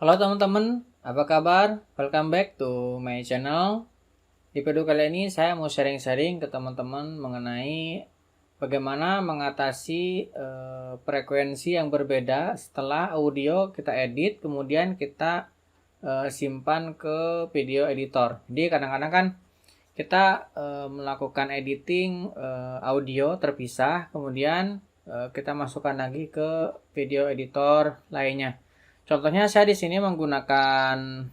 Halo teman-teman, apa kabar? Welcome back to my channel. Di video kali ini saya mau sharing-sharing ke teman-teman mengenai bagaimana mengatasi frekuensi yang berbeda setelah audio kita edit, kemudian kita simpan ke video editor. Jadi kadang-kadang kan kita melakukan editing audio terpisah, kemudian kita masukkan lagi ke video editor lainnya. Contohnya saya di sini menggunakan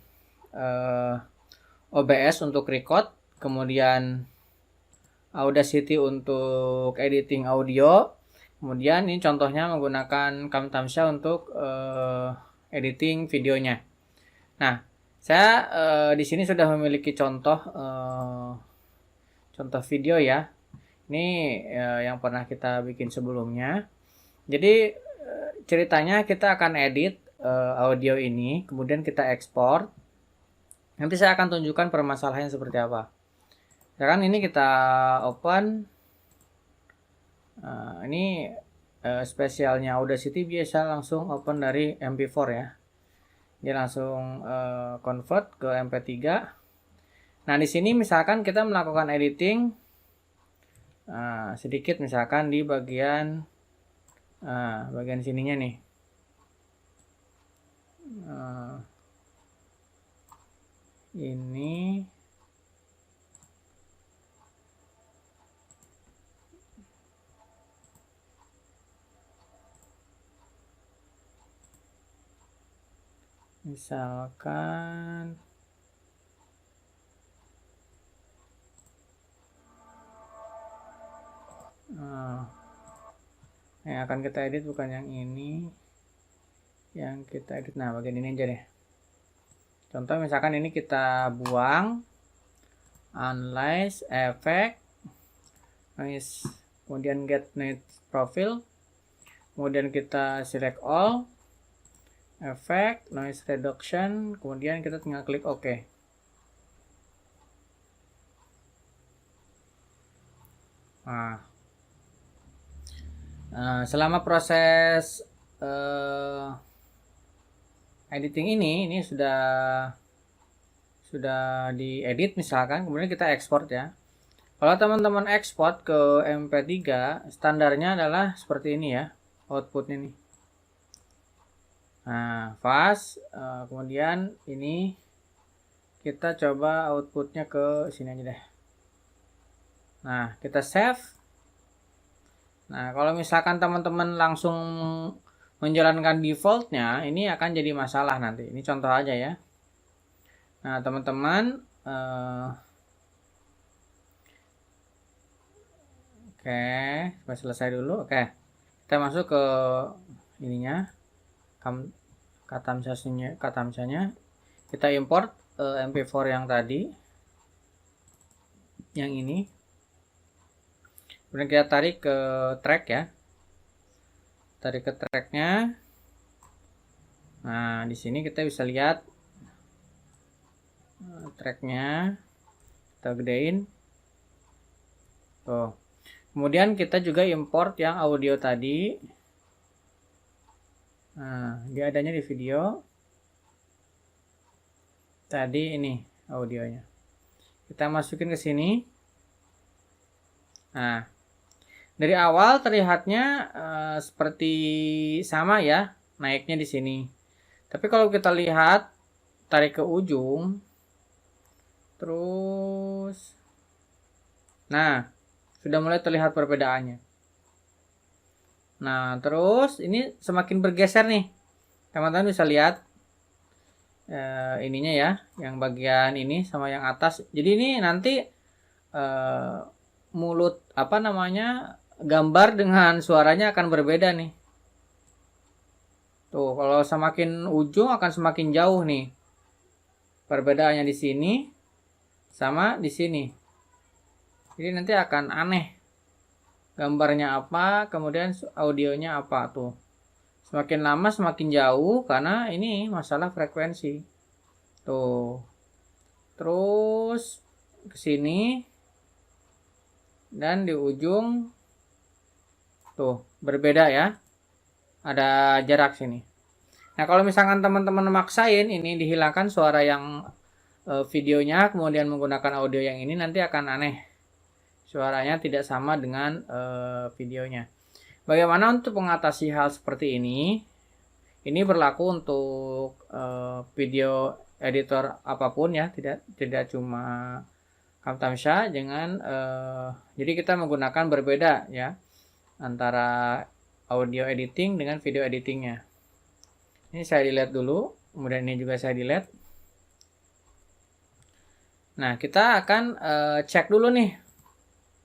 OBS untuk record, kemudian Audacity untuk editing audio, kemudian ini contohnya menggunakan Camtasia untuk editing videonya. Nah, saya di sini sudah memiliki contoh video ya. Ini yang pernah kita bikin sebelumnya. Jadi ceritanya kita akan edit audio ini, kemudian kita ekspor. Nanti saya akan tunjukkan permasalahannya seperti apa. Sekarang ini kita open. Ini spesialnya Audacity biasa langsung open dari MP4 ya. Dia langsung convert ke MP3. Nah, di sini misalkan kita melakukan editing sedikit, misalkan di bagian sininya nih. Ini misalkan yang akan kita edit bukan yang ini, yang kita edit bagian ini aja deh. Contoh misalkan ini kita buang, analyze, effect, noise, kemudian get noise profile, kemudian kita select all, effect, noise reduction, kemudian kita tinggal klik OK. Selama proses editing ini sudah diedit misalkan, kemudian kita ekspor ya. Kalau teman-teman ekspor ke MP3, standarnya adalah seperti ini ya, outputnya nih. Nah, fast, kemudian ini kita coba outputnya ke sini aja deh. Nah, kita save. Nah, kalau misalkan teman-teman langsung menjalankan defaultnya, ini akan jadi masalah nanti. Ini contoh aja ya. Nah, teman-teman, oke, selesai dulu. Oke, kita masuk ke ininya, Camtasianya. Kita import MP4 yang tadi, yang ini. Kemudian kita tarik ke track ya. Tarik ke tracknya. Nah, di sini kita bisa lihat tracknya. Kita gedein. Tuh. Kemudian kita juga import yang audio tadi. Nah, dia adanya di video. Tadi ini audionya. Kita masukin ke sini. Nah, dari awal terlihatnya seperti sama ya, naiknya di sini. Tapi kalau kita lihat, tarik ke ujung, terus, nah, sudah mulai terlihat perbedaannya. Nah, terus ini semakin bergeser nih. Teman-teman bisa lihat ininya ya, yang bagian ini sama yang atas. Jadi ini nanti mulut gambar dengan suaranya akan berbeda nih. Tuh, kalau semakin ujung akan semakin jauh nih. Perbedaannya di sini sama di sini. Jadi nanti akan aneh. Gambarnya apa, kemudian audionya apa tuh. Semakin lama semakin jauh karena ini masalah frekuensi. Tuh. Terus ke sini dan di ujung tuh berbeda ya, ada jarak sini. Nah, kalau misalkan teman-teman memaksain ini dihilangkan suara yang videonya, kemudian menggunakan audio yang ini, nanti akan aneh. Suaranya tidak sama dengan videonya. Bagaimana untuk mengatasi hal seperti ini? Ini berlaku untuk video editor apapun ya, tidak cuma Camtasia. Jadi kita menggunakan berbeda ya antara audio editing dengan video editingnya. Ini saya delete dulu, kemudian ini juga saya delete. Nah, kita akan cek dulu nih.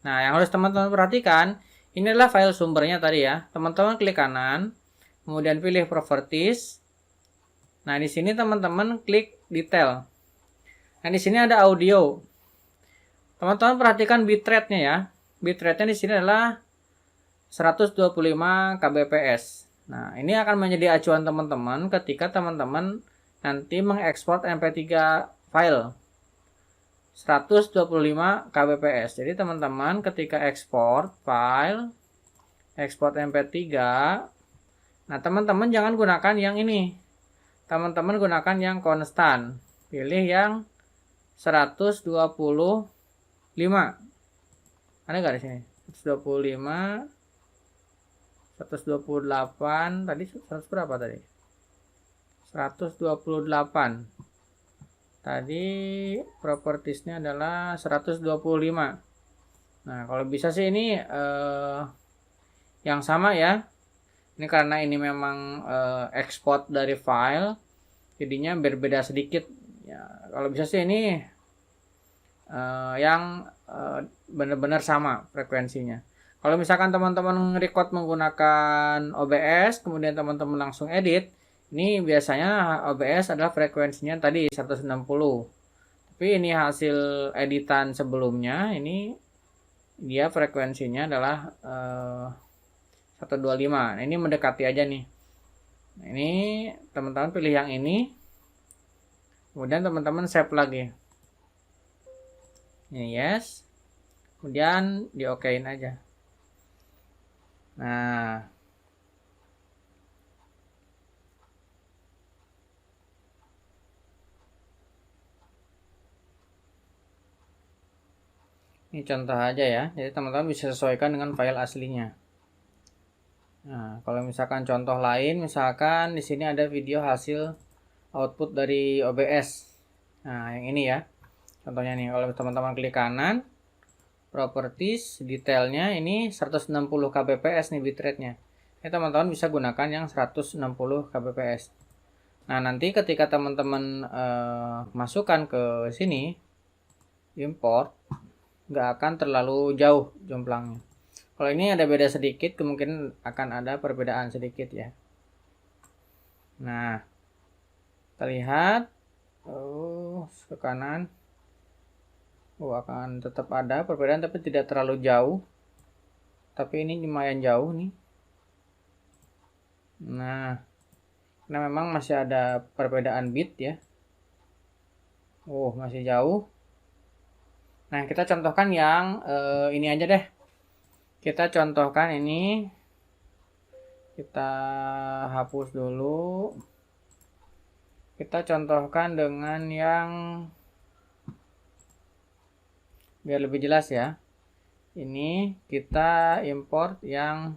Nah, yang harus teman-teman perhatikan, ini adalah file sumbernya tadi ya. Teman-teman klik kanan, kemudian pilih properties. Nah, di sini teman-teman klik detail. Nah, di sini ada audio. Teman-teman perhatikan bitrate-nya ya. Bitrate-nya di sini adalah 125 kbps. Nah, ini akan menjadi acuan teman-teman ketika teman-teman nanti mengekspor MP3 file 125 kbps. Jadi teman-teman ketika ekspor file, ekspor MP3, nah teman-teman jangan gunakan yang ini. Teman-teman gunakan yang konstan. Pilih yang 125. Ada nggak di sini? 125, 128, tadi 100 berapa tadi? 128. Tadi propertiesnya adalah 125. Nah, kalau bisa sih ini yang sama ya. Ini karena ini memang ekspor dari file, jadinya berbeda sedikit. Ya, kalau bisa sih ini yang benar-benar sama frekuensinya. Kalau misalkan teman-teman record menggunakan OBS, kemudian teman-teman langsung edit, ini biasanya OBS adalah frekuensinya tadi 160. Tapi ini hasil editan sebelumnya, ini dia frekuensinya adalah 125. Nah, ini mendekati aja nih. Nah, ini teman-teman pilih yang ini. Kemudian teman-teman save lagi. Ini yes. Kemudian di-okein aja. Nah, ini contoh aja ya. Jadi teman-teman bisa sesuaikan dengan file aslinya. Nah, kalau misalkan contoh lain, misalkan di sini ada video hasil output dari OBS. Nah, yang ini ya. Contohnya nih, kalau teman-teman klik kanan, properties, detailnya ini 160 kbps nih bitrate-nya. Ini teman-teman bisa gunakan yang 160 kbps. Nah, nanti ketika teman-teman masukkan ke sini, import, nggak akan terlalu jauh jomplangnya. Kalau ini ada beda sedikit, kemungkinan akan ada perbedaan sedikit ya. Nah, kita lihat ke kanan. Akan tetap ada perbedaan tapi tidak terlalu jauh. Tapi ini lumayan jauh nih. Nah, karena memang masih ada perbedaan bit ya. Masih jauh. Nah, kita contohkan yang ini aja deh. Kita contohkan ini. Kita hapus dulu. Kita contohkan dengan yang biar lebih jelas ya. Ini kita import yang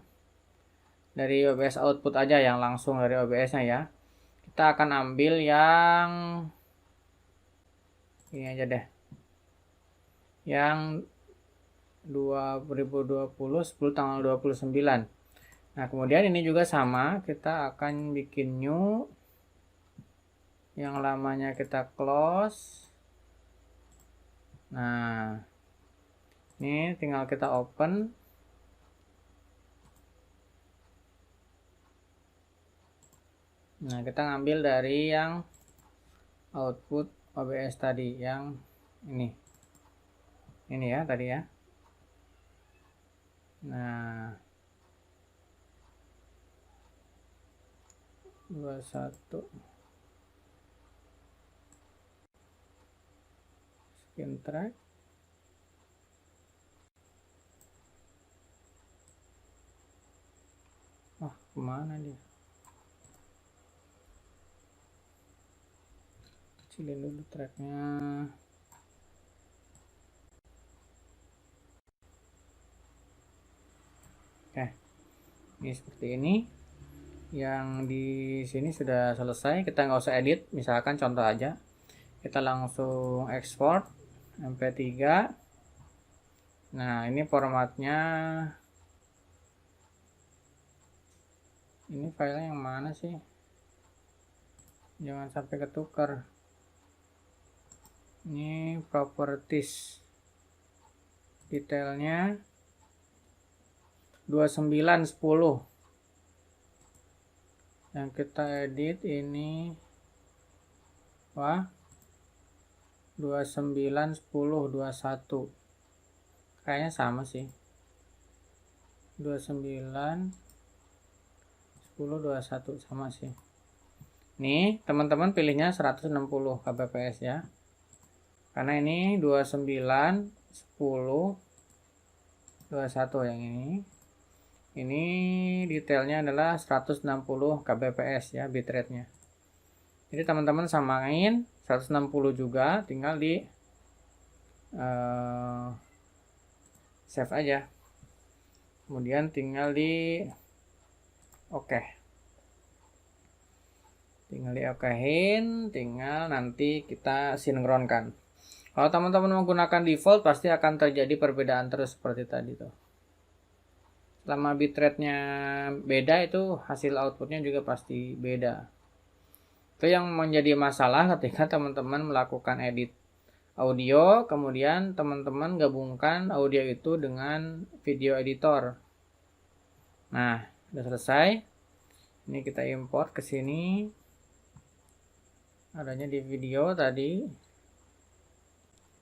dari OBS output aja, yang langsung dari OBS-nya ya. Kita akan ambil yang ini aja deh. Yang 2020 10 tanggal 29. Nah, kemudian ini juga sama, kita akan bikin new. Yang lamanya kita close. Nah, ini tinggal kita open. Nah, kita ngambil dari yang output OBS tadi, yang ini. Ini ya tadi ya. Nah, 21 skin track. Kemana dia? kecilin dulu tracknya. Oke, ini seperti ini. Yang di sini sudah selesai, kita nggak usah edit. Misalkan contoh aja, kita langsung ekspor MP3. Nah, ini formatnya. Ini filenya yang mana sih? Jangan sampai ketukar. Ini properties, detailnya 2910. Yang kita edit ini 291021. Kayaknya sama sih, 291021 sama sih. Nih teman-teman pilihnya 160 kbps ya, karena ini 291021 yang ini detailnya adalah 160 kbps ya bitrate-nya. Jadi teman-teman samain 160 juga, tinggal di save aja, kemudian tinggal di tinggal di okein, tinggal nanti kita sinkronkan. Kalau teman-teman menggunakan default pasti akan terjadi perbedaan terus seperti tadi tuh. Selama bitrate-nya beda, itu hasil outputnya juga pasti beda. Itu yang menjadi masalah ketika teman-teman melakukan edit audio, kemudian teman-teman gabungkan audio itu dengan video editor. Nah, udah selesai. Ini kita import ke sini. Adanya di video tadi.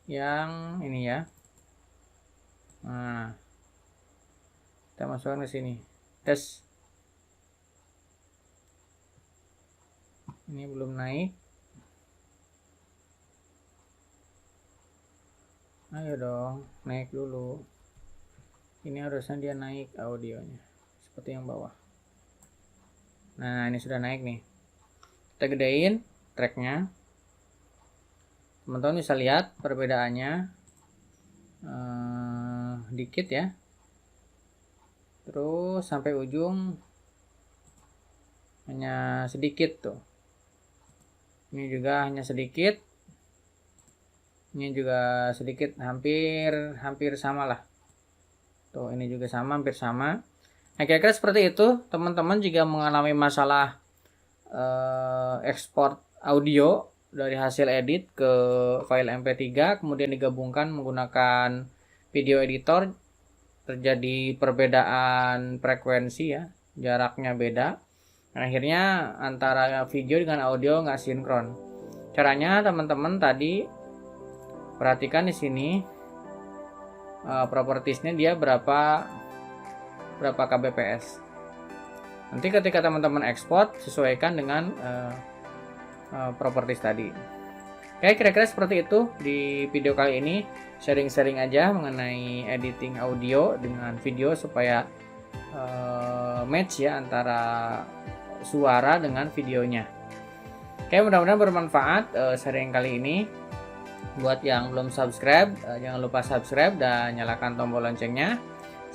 Yang ini ya. Nah, kita masukkan ke sini. Tes. Ini belum naik. Ayo dong, naik dulu. Ini harusnya dia naik audionya, seperti yang bawah. Nah, ini sudah naik nih. Kita gedein tracknya. Teman-teman bisa lihat perbedaannya dikit ya. Terus sampai ujung hanya sedikit tuh. Ini juga hanya sedikit. Ini juga sedikit, hampir sama lah. Tuh, ini juga sama, hampir sama. Nah, kira-kira seperti itu. Teman-teman jika mengalami masalah ekspor audio dari hasil edit ke file MP3, kemudian digabungkan menggunakan video editor, terjadi perbedaan frekuensi ya, jaraknya beda. Nah, akhirnya antara video dengan audio nggak sinkron. Caranya teman-teman tadi perhatikan di sini propertiesnya dia berapa kbps. Nanti ketika teman-teman ekspor sesuaikan dengan properties tadi. Oke, kira-kira seperti itu di video kali ini. Sharing-sharing aja mengenai editing audio dengan video supaya match ya antara suara dengan videonya. Oke, mudah-mudahan bermanfaat sharing kali ini. Buat yang belum subscribe, jangan lupa subscribe dan nyalakan tombol loncengnya.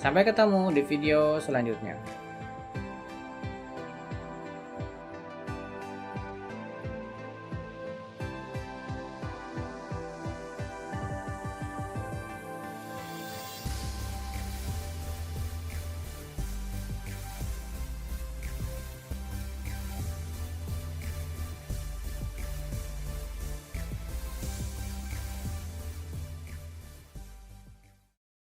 Sampai ketemu di video selanjutnya.